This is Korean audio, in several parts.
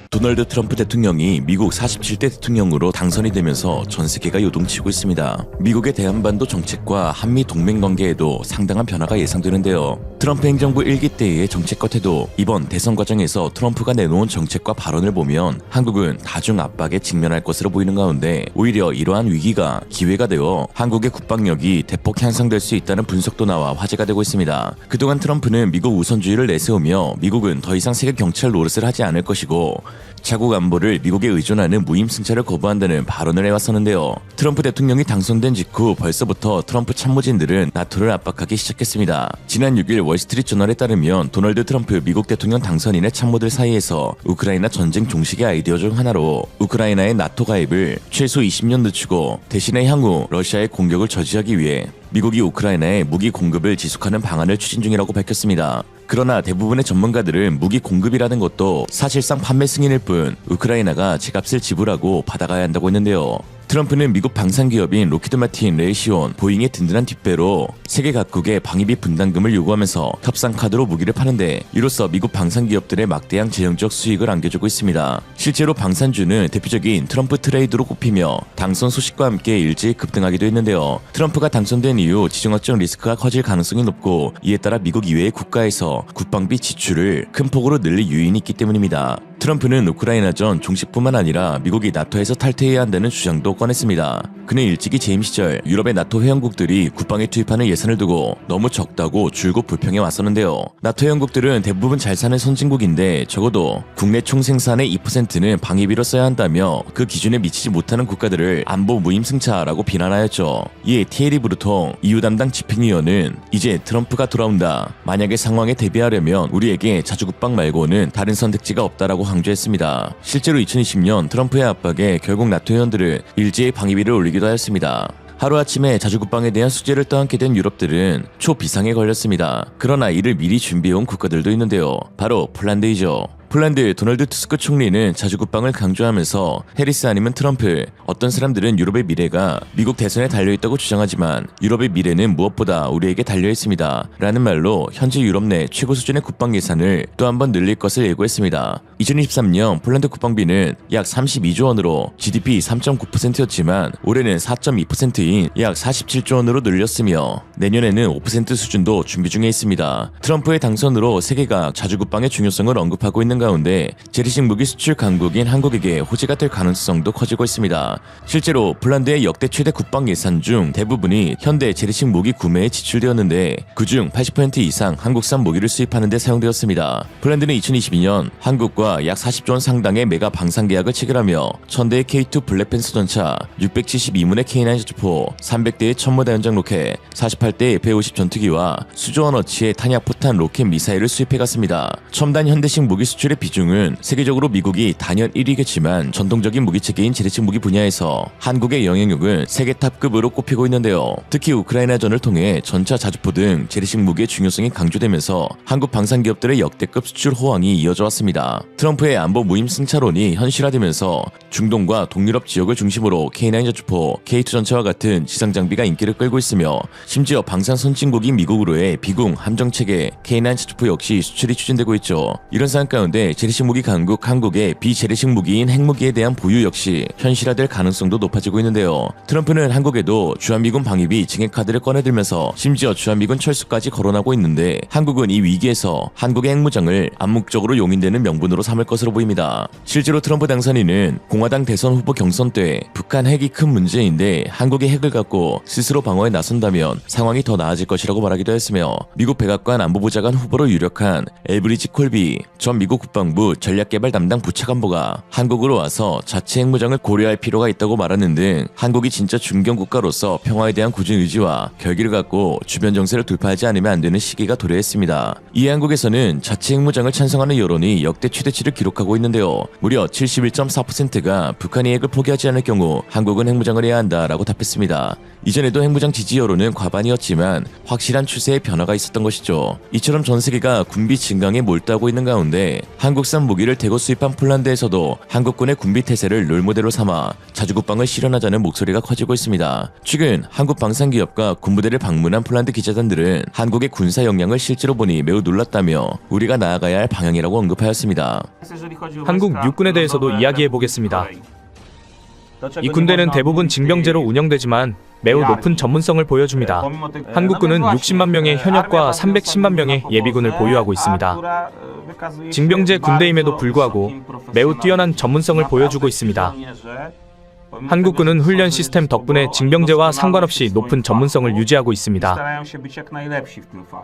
도널드 트럼프 대통령이 미국 47대 대통령으로 당선이 되면서 전 세계가 요동치고 있습니다. 미국의 대한반도 정책과 한미 동맹 관계에도 상당한 변화가 예상되는데요. 트럼프 행정부 1기 때의 정책과 태도, 이번 대선 과정에서 트럼프가 내놓은 정책과 발언을 보면 한국은 다중 압박에 직면할 것으로 보이는 가운데 오히려 이러한 위기가 기회가 되어 한국의 국방력이 대폭 향상될 수 있다는 분석도 나와 화제가 되고 있습니다. 그동안 트럼프는 미국 우선주의를 내세우며 미국은 더 이상 세계 경찰 노릇을 하지 않을 것이고 자국 안보를 미국에 의존하는 무임승차를 거부한다는 발언을 해왔었는데요. 트럼프 대통령이 당선된 직후 벌써부터 트럼프 참모진들은 나토를 압박하기 시작했습니다. 지난 6일 월스트리트저널에 따르면 도널드 트럼프 미국 대통령 당선인의 참모들 사이에서 우크라이나 전쟁 종식의 아이디어 중 하나로 우크라이나의 나토 가입을 최소 20년 늦추고 대신에 향후 러시아의 공격을 저지하기 위해 미국이 우크라이나에 무기 공급을 지속하는 방안을 추진 중이라고 밝혔습니다. 그러나 대부분의 전문가들은 무기 공급이라는 것도 사실상 판매 승인일 뿐 우크라이나가 제값을 지불하고 받아가야 한다고 했는데요. 트럼프는 미국 방산기업인 로키드 마틴, 레이시온, 보잉의 든든한 뒷배로 세계 각국의 방위비 분담금을 요구하면서 협상 카드로 무기를 파는데 이로써 미국 방산기업들의 막대한 재정적 수익을 안겨주고 있습니다. 실제로 방산주는 대표적인 트럼프 트레이드로 꼽히며 당선 소식과 함께 일제히 급등하기도 했는데요. 트럼프가 당선된 이후 지정학적 리스크가 커질 가능성이 높고 이에 따라 미국 이외의 국가에서 국방비 지출을 큰 폭으로 늘릴 요인이 있기 때문입니다. 트럼프는 우크라이나전 종식뿐만 아니라 미국이 나토에서 탈퇴해야 한다는 주장도 꺼냈습니다. 그는 일찍이 재임 시절 유럽의 나토 회원국들이 국방에 투입하는 예산을 두고 너무 적다고 줄곧 불평해 왔었는데요. 나토 회원국들은 대부분 잘 사는 선진국인데 적어도 국내 총생산의 2%는 방위비로 써야 한다며 그 기준에 미치지 못하는 국가들을 안보 무임승차라고 비난하였죠. 이에 티에리 브루통 EU 담당 집행위원은 이제 트럼프가 돌아온다. 만약의 상황에 대비하려면 우리에게 자주국방 말고는 다른 선택지가 없다라고 강조했습니다. 실제로 2020년 트럼프의 압박에 결국 나토 회원들은 일제히 방위비를 올리기도 하였습니다. 하루아침에 자주국방에 대한 수재를 떠안게 된 유럽들은 초비상에 걸렸습니다. 그러나 이를 미리 준비해온 국가들도 있는데요. 바로 폴란드이죠. 폴란드 도널드 투스크 총리는 자주국방을 강조하면서 해리스 아니면 트럼프, 어떤 사람들은 유럽의 미래가 미국 대선에 달려있다고 주장하지만 유럽의 미래는 무엇보다 우리에게 달려있습니다. 라는 말로 현재 유럽 내 최고 수준의 국방 예산을 또 한 번 늘릴 것을 예고했습니다. 2023년 폴란드 국방비는 약 32조 원으로 GDP 3.9%였지만 올해는 4.2%인 약 47조 원으로 늘렸으며 내년에는 5% 수준도 준비 중에 있습니다. 트럼프의 당선으로 세계가 자주국방의 중요성을 언급하고 있는 가운데 재래식 무기 수출 강국인 한국에게 호재가 될 가능성도 커지고 있습니다. 실제로 폴란드의 역대 최대 국방 예산 중 대부분이 현대 재래식 무기 구매에 지출되었는데 그중 80% 이상 한국산 무기를 수입하는 데 사용되었습니다. 폴란드는 2022년 한국과 약 40조 원 상당의 메가 방산 계약을 체결하며 1000대의 K2 블랙팬서 전차, 672문의 K9 저주포, 300대의 천무다연장 로켓, 48대의 F-50 전투기와 수조 원어치의 탄약포탄 로켓 미사일을 수입해갔습니다. 첨단 현대식 무기 수출의 비중은 세계적으로 미국이 단연 1위겠지만 전통적인 무기체계인 재래식 무기 분야에서 한국의 영향력은 세계 탑급으로 꼽히고 있는데요. 특히 우크라이나전을 통해 전차, 자주포 등 재래식 무기의 중요성이 강조되면서 한국 방산기업들의 역대급 수출 호황이 이어져 왔습니다. 트럼프의 안보 무임승차론이 현실화되면서 중동과 동유럽 지역을 중심으로 K9 자주포, K2 전차와 같은 지상장비가 인기를 끌고 있으며 심지어 방산 선진국인 미국으로의 비공 함정체계 K9 자주포 역시 수출이 추진되고 있죠. 이런 상황 가운데 재래식 무기 강국 한국의 비재래식 무기인 핵무기에 대한 보유 역시 현실화될 가능성도 높아지고 있는데요. 트럼프는 한국에도 주한미군 방위비 증액 카드를 꺼내들면서 심지어 주한미군 철수까지 거론하고 있는데 한국은 이 위기에서 한국의 핵무장을 암묵적으로 용인되는 명분으로 삼을 것으로 보입니다. 실제로 트럼프 당선인은 공화당 대선 후보 경선 때 북한 핵이 큰 문제인데 한국이 핵을 갖고 스스로 방어에 나선다면 상황이 더 나아질 것이라고 말하기도 했으며 미국 백악관 안보보좌관 후보로 유력한 엘브리지 콜비 전 미국 국방부 전략개발 담당 부차관보가 한국으로 와서 자체 핵무장을 고려할 필요가 있다고 말하는 등 한국이 진짜 중견 국가로서 평화에 대한 굳은 의지와 결기를 갖고 주변 정세를 돌파하지 않으면 안 되는 시기가 도래했습니다. 이에 한국에서는 자체 핵무장을 찬성하는 여론이 역대 최대 최대치를 기록하고 있는데요. 무려 71.4%가 북한이 핵을 포기하지 않을 경우 한국은 핵무장을 해야 한다라고 답했습니다. 이전에도 핵무장 지지 여론은 과반이었지만 확실한 추세의 변화가 있었던 것이죠. 이처럼 전 세계가 군비 증강에 몰두하고 있는 가운데 한국산 무기를 대거 수입한 폴란드에서도 한국군의 군비 태세를 롤모델로 삼아 자주국방을 실현하자는 목소리가 커지고 있습니다. 최근 한국 방산기업과 군부대를 방문한 폴란드 기자단들은 한국의 군사 역량을 실제로 보니 매우 놀랐다며 우리가 나아가야 할 방향이라고 언급하였습니다. 한국 육군에 대해서도 이야기해 보겠습니다. 이 군대는 대부분 징병제로 운영되지만 매우 높은 전문성을 보여줍니다. 한국군은 60만 명의 현역과 310만 명의 예비군을 보유하고 있습니다. 징병제 군대임에도 불구하고 매우 뛰어난 전문성을 보여주고 있습니다. 한국군은 훈련 시스템 덕분에 징병제와 상관없이 높은 전문성을 유지하고 있습니다.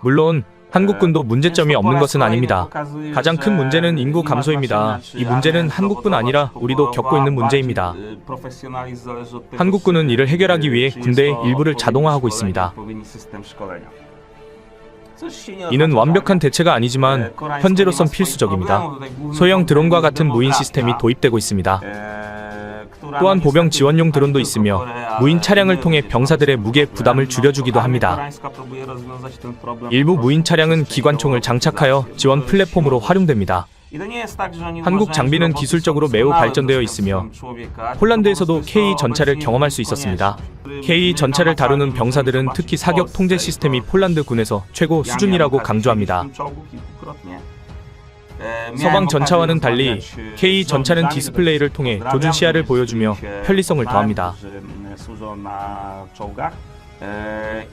물론 한국군도 문제점이 없는 것은 아닙니다. 가장 큰 문제는 인구 감소입니다. 이 문제는 한국뿐 아니라 우리도 겪고 있는 문제입니다. 한국군은 이를 해결하기 위해 군대의 일부를 자동화하고 있습니다. 이는 완벽한 대체가 아니지만 현재로선 필수적입니다. 소형 드론과 같은 무인 시스템이 도입되고 있습니다. 또한 보병 지원용 드론도 있으며 무인 차량을 통해 병사들의 무게 부담을 줄여주기도 합니다. 일부 무인 차량은 기관총을 장착하여 지원 플랫폼으로 활용됩니다. 한국 장비는 기술적으로 매우 발전되어 있으며 폴란드에서도 K 전차를 경험할 수 있었습니다. K 전차를 다루는 병사들은 특히 사격 통제 시스템이 폴란드 군에서 최고 수준이라고 강조합니다. 서방 전차와는 달리 K 전차는 디스플레이를 통해 조준 시야를 보여주며 편리성을 더합니다.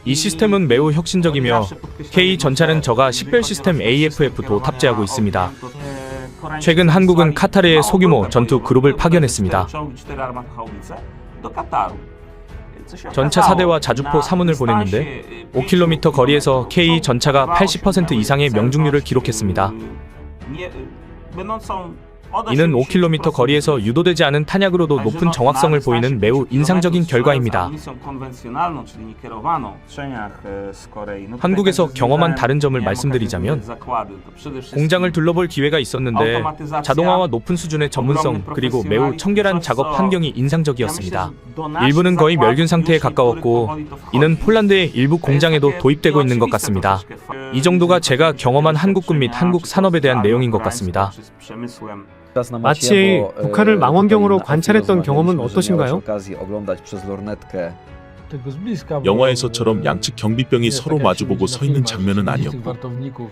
이 시스템은 매우 혁신적이며 K 전차는 저가 식별 시스템 AFF도 탑재하고 있습니다. 최근 한국은 카타르에 소규모 전투 그룹을 파견했습니다. 전차 4대와 자주포 3운을 보냈는데 5km 거리에서 K 전차가 80% 이상의 명중률을 기록했습니다. 이는 5km 거리에서 유도되지 않은 탄약으로도 높은 정확성을 보이는 매우 인상적인 결과입니다. 한국에서 경험한 다른 점을 말씀드리자면 공장을 둘러볼 기회가 있었는데 자동화와 높은 수준의 전문성 그리고 매우 청결한 작업 환경이 인상적이었습니다. 일부는 거의 멸균 상태에 가까웠고 이는 폴란드의 일부 공장에도 도입되고 있는 것 같습니다. 이 정도가 제가 경험한 한국군 및 한국 산업에 대한 내용인 것 같습니다. 마치 북한을 망원경으로 관찰했던 경험은 어떠신가요? 영화에서처럼 양측 경비병이 서로 마주보고 서 있는 장면은 아니었고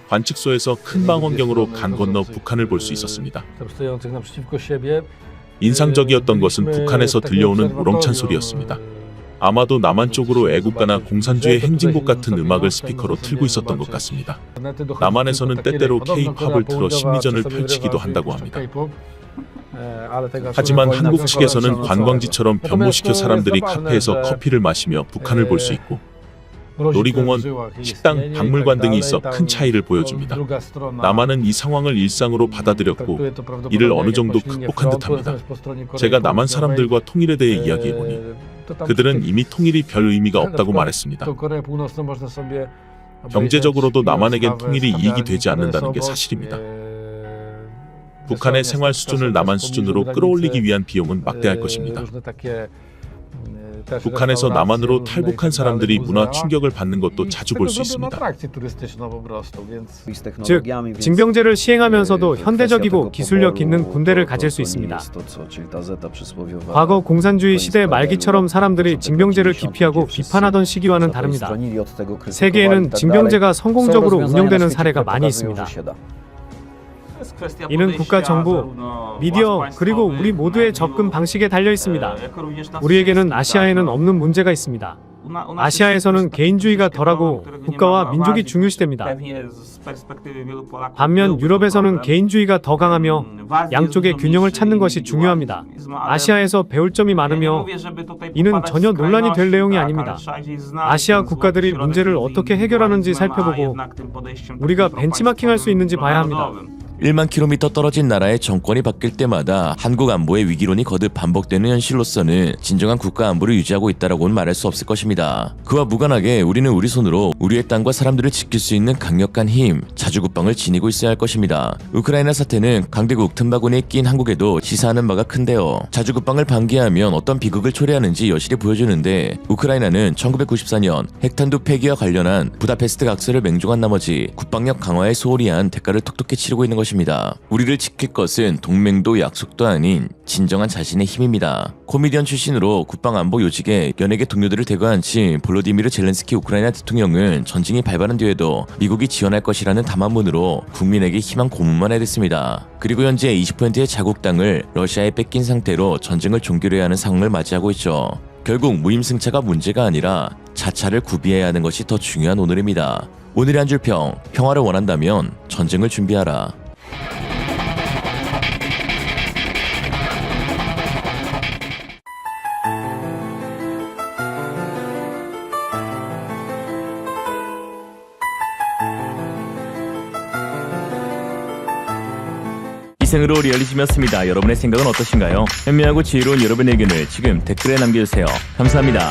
관측소에서 큰 망원경으로 강 건너 북한을 볼 수 있었습니다. 인상적이었던 것은 북한에서 들려오는 우렁찬 소리였습니다. 아마도 남한 쪽으로 애국가나 공산주의 행진곡 같은 음악을 스피커로 틀고 있었던 것 같습니다. 남한에서는 때때로 K-팝을 틀어 심리전을 펼치기도 한다고 합니다. 하지만 한국 측에서는 관광지처럼 변모시켜 사람들이 카페에서 커피를 마시며 북한을 볼 수 있고 놀이공원, 식당, 박물관 등이 있어 큰 차이를 보여줍니다. 남한은 이 상황을 일상으로 받아들였고 이를 어느 정도 극복한 듯합니다. 제가 남한 사람들과 통일에 대해 이야기해보니 그들은 이미 통일이 별 의미가 없다고 말했습니다. 경제적으로도 남한에겐 통일이 이익이 되지 않는다는 게 사실입니다. 북한의 생활 수준을 남한 수준으로 끌어올리기 위한 비용은 막대할 것입니다. 북한에서 남한으로 탈북한 사람들이 문화 충격을 받는 것도 자주 볼 수 있습니다. 즉, 징병제를 시행하면서도 현대적이고 기술력 있는 군대를 가질 수 있습니다. 과거 공산주의 시대 말기처럼 사람들이 징병제를 기피하고 비판하던 시기와는 다릅니다. 세계에는 징병제가 성공적으로 운영되는 사례가 많이 있습니다. 이는 국가 정부, 미디어, 그리고 우리 모두의 접근 방식에 달려 있습니다. 우리에게는 아시아에는 없는 문제가 있습니다. 아시아에서는 개인주의가 덜하고 국가와 민족이 중요시됩니다. 반면 유럽에서는 개인주의가 더 강하며 양쪽의 균형을 찾는 것이 중요합니다. 아시아에서 배울 점이 많으며 이는 전혀 논란이 될 내용이 아닙니다. 아시아 국가들이 문제를 어떻게 해결하는지 살펴보고 우리가 벤치마킹할 수 있는지 봐야 합니다. 1만 킬로미터 떨어진 나라의 정권이 바뀔 때마다 한국 안보의 위기론이 거듭 반복되는 현실로서는 진정한 국가 안보를 유지하고 있다라고는 말할 수 없을 것입니다. 그와 무관하게 우리는 우리 손으로 우리의 땅과 사람들을 지킬 수 있는 강력한 힘, 자주 자주 국방을 지니고 있어야 할 것입니다. 우크라이나 사태는 강대국 틈바구니에 낀 한국에도 시사하는 바가 큰데요. 자주 국방을 방기하면 어떤 비극을 초래하는지 여실히 보여주는데 우크라이나는 1994년 핵탄두 폐기와 관련한 부다페스트 각서를 맹종한 나머지 국방력 강화에 소홀히 한 대가를 톡톡히 치르고 있는 것입니다. 우리를 지킬 것은 동맹도 약속도 아닌 진정한 자신의 힘입니다. 코미디언 출신으로 국방안보 요직에 연예계 동료들을 대거한치 볼로디미르 젤렌스키 우크라이나 대통령은 전쟁이 발발한 뒤에도 미국이 지원할 것이라는 담화문으로 국민에게 희망 고문만 해댔습니다. 그리고 현재 20%의 자국 땅을 러시아에 뺏긴 상태로 전쟁을 종결해야 하는 상황을 맞이하고 있죠. 결국 무임승차가 문제가 아니라 자차를 구비해야 하는 것이 더 중요한 오늘입니다. 오늘의 한 줄 평, 평화를 원한다면 전쟁을 준비하라. 이생으로 리얼리즘이었습니다. 여러분의 생각은 어떠신가요? 현명하고 지혜로운 여러분의 의견을 지금 댓글에 남겨주세요. 감사합니다.